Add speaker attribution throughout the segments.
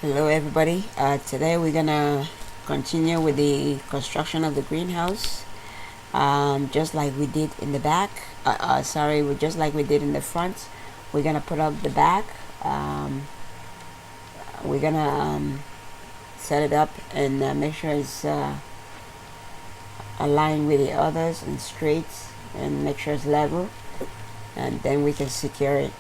Speaker 1: Hello everybody. Today we're gonna continue with the construction of the greenhouse, just like we did in the back. Just like we did in the front. We're gonna put up the back. We're gonna set it up and make sure it's aligned with the others and straight, and make sure it's level, and then we can secure it.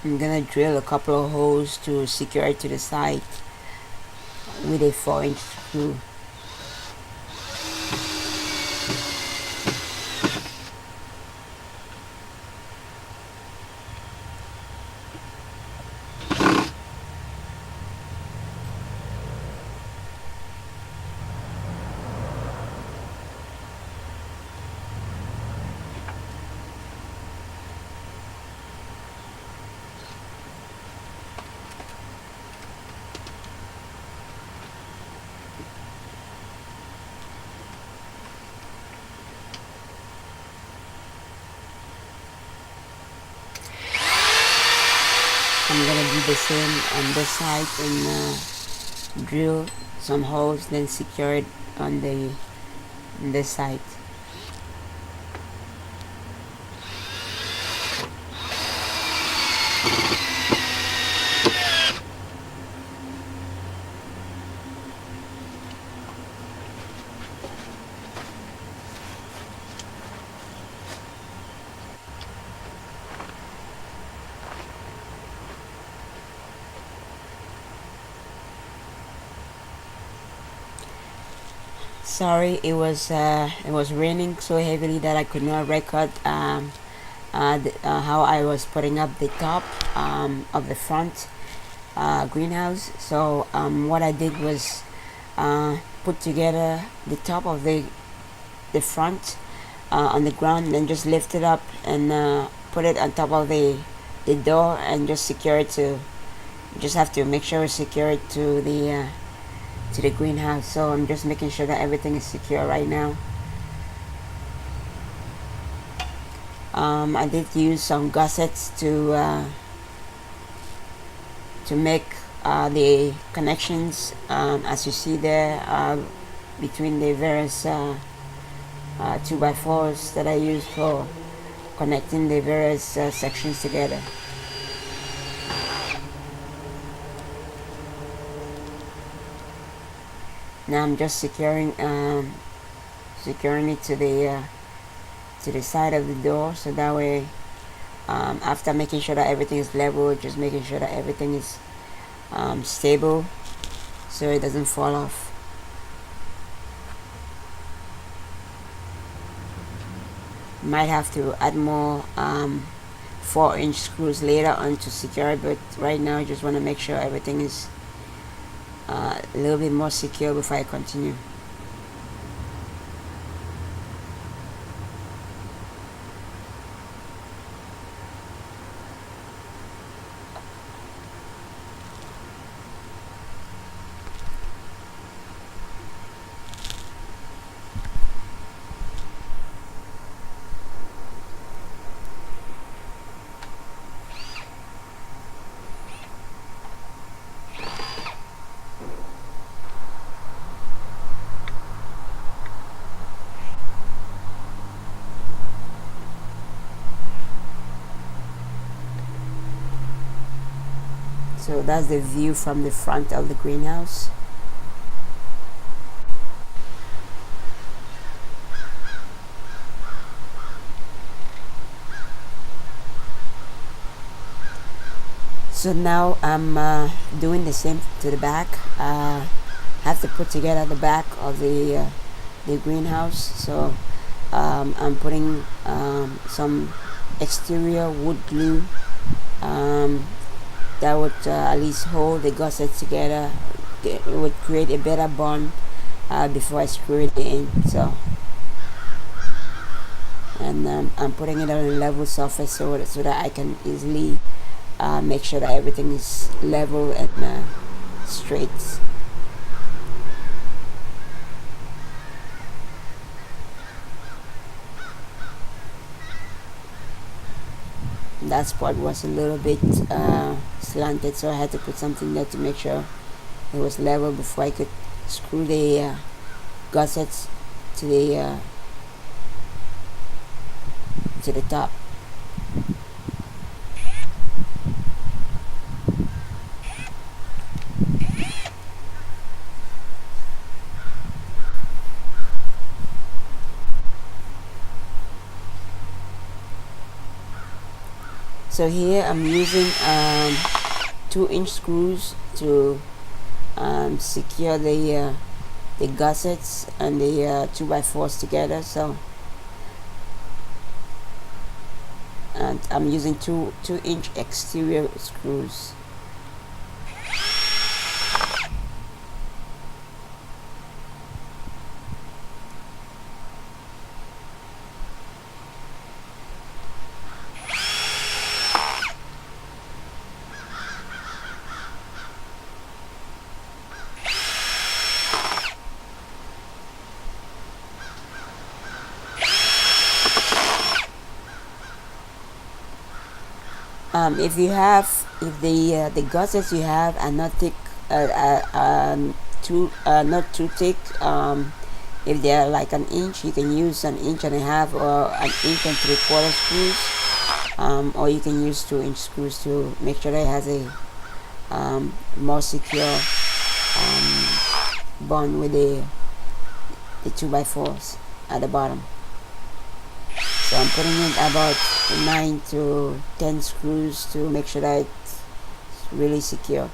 Speaker 1: I'm gonna drill a couple of holes to secure it to the side with a 4-inch screw. I'm gonna do the same on this side and drill some holes, then secure it on this side. Sorry, it was raining so heavily that I could not record how I was putting up the top of the front greenhouse. So what I did was put together the top of the front on the ground, then just lift it up and put it on top of the door and just secure it to. Just have to make sure it's secured to the greenhouse. So I'm just making sure that everything is secure right now. I did use some gussets to make the connections, as you see there, between the various 2x4s that I use for connecting the various sections together. Now I'm just securing it to the side of the door, so that way after making sure that everything is level, just making sure that everything is stable so it doesn't fall off. Might have to add more 4-inch screws later on to secure it, but right now I just want to make sure everything is a little bit more secure before I continue. So that's the view from the front of the greenhouse. So now I'm doing the same to the back. Have to put together the back of the greenhouse. So I'm putting some exterior wood glue that would at least hold the gussets together. It would create a better bond before I screw it in. So and I'm putting it on a level surface so that I can easily make sure that everything is level and straight. That spot was a little bit slanted, so I had to put something there to make sure it was level before I could screw the gussets to the top. So here I'm using 2-inch screws to secure the gussets and the 2x4s together. So and I'm using 2-inch exterior screws. If the gussets you have are not thick, not too thick, if they are like an inch, you can use an inch and a half or an inch and 3/4 screws, or you can use 2-inch screws to make sure that it has a more secure bond with the 2x4s at the bottom. So I'm putting in about 9 to 10 screws to make sure that it's really secure.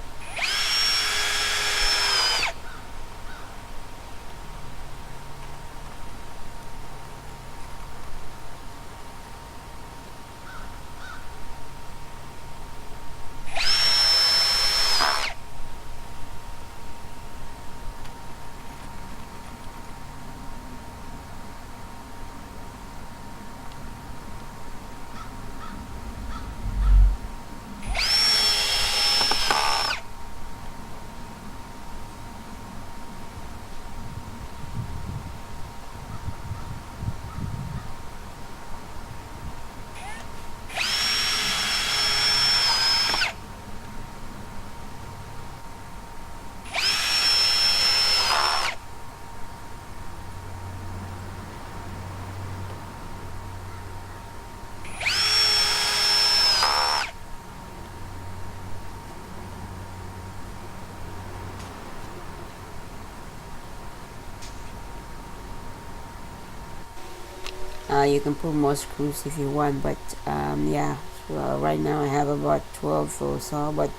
Speaker 1: You can put more screws if you want, but yeah, so right now I have about 12 or so, but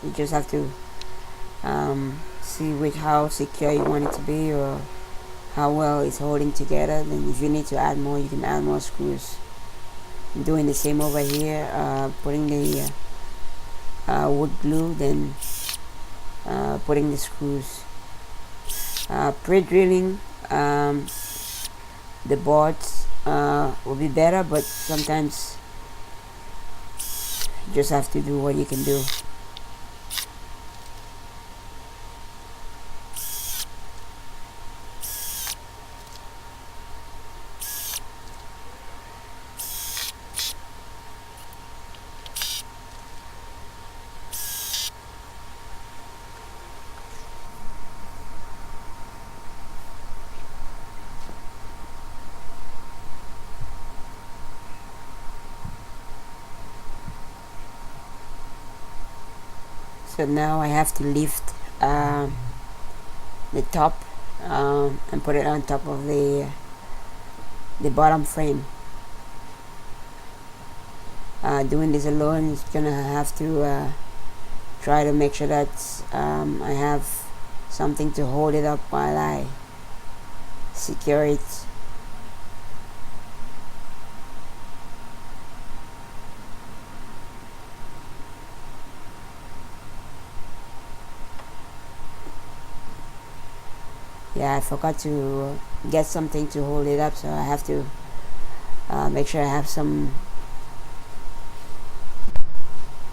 Speaker 1: you just have to see how secure you want it to be or how well it's holding together. Then if you need to add more, you can add more screws. I'm doing the same over here, putting the wood glue, then putting the screws, pre-drilling the boards will be better, but sometimes you just have to do what you can do. So now I have to lift the top and put it on top of the bottom frame. Doing this alone is gonna have to try to make sure that I have something to hold it up while I secure it. Yeah, I forgot to get something to hold it up, so I have to make sure I have some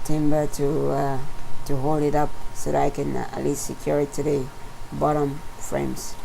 Speaker 1: timber to hold it up so that I can at least secure it to the bottom frames.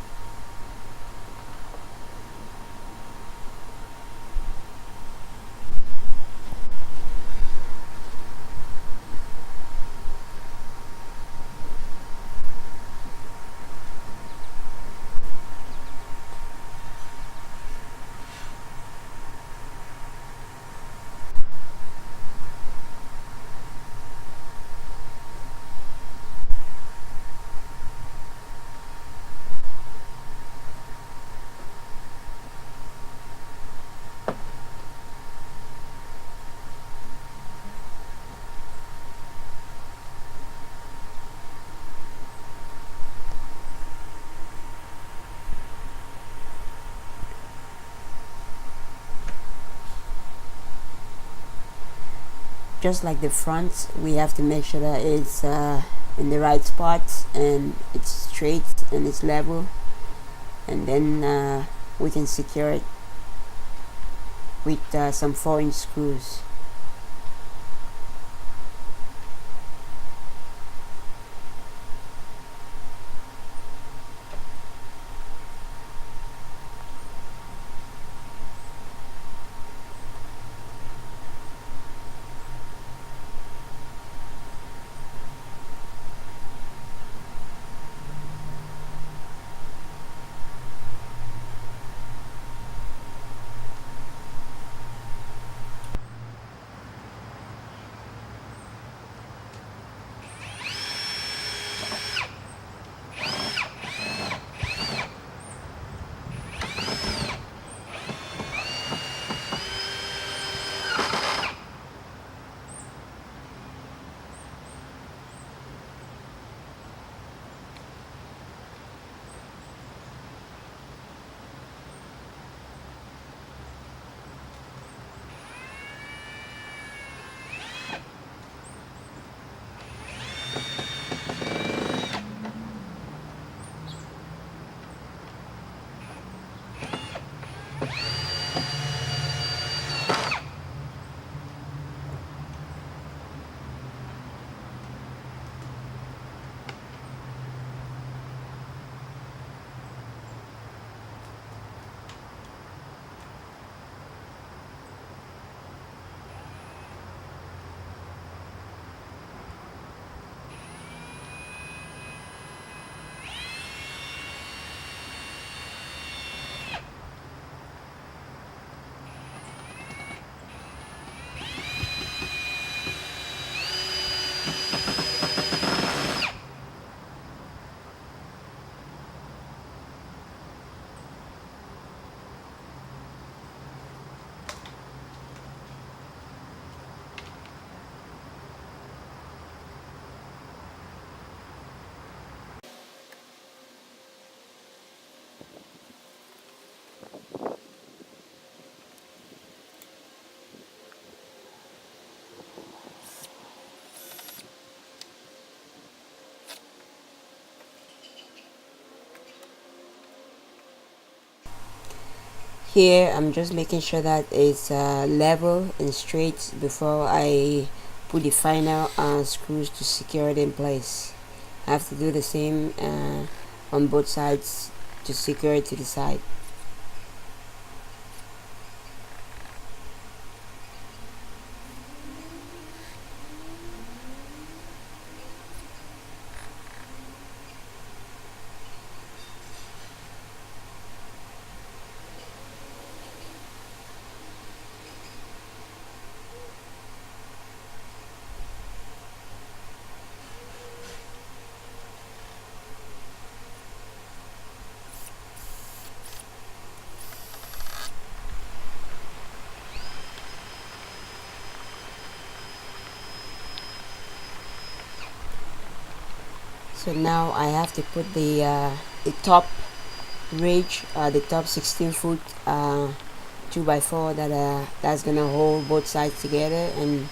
Speaker 1: Just like the front, we have to make sure that it's in the right spots and it's straight and it's level, and then we can secure it with some 4-inch screws. Here I'm just making sure that it's level and straight before I put the final screws to secure it in place. I have to do the same on both sides to secure it to the side. So now I have to put the top ridge, the top 16-foot 2x4 that's gonna hold both sides together and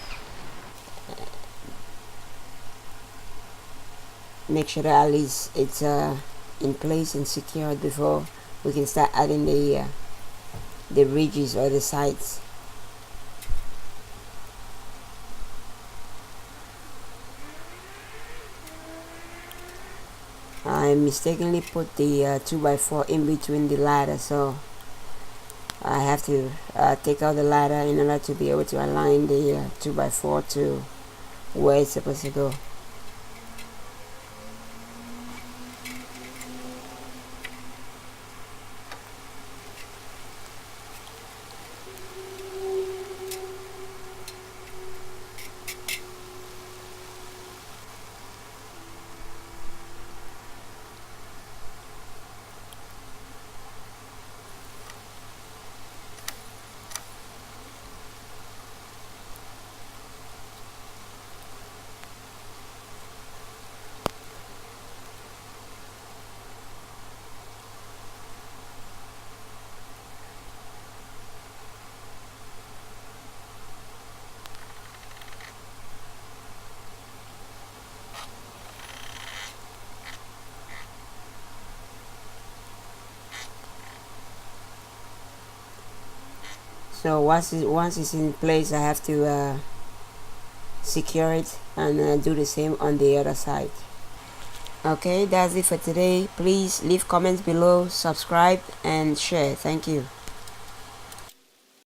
Speaker 1: make sure that at least it's in place and secured before we can start adding the ridges or the sides. I mistakenly put the 2x4 in between the ladder, so I have to take out the ladder in order to be able to align the 2x4 to where it's supposed to go. So once it's in place, I have to secure it and do the same on the other side. Okay, that's it for today. Please leave comments below, subscribe and share. Thank you.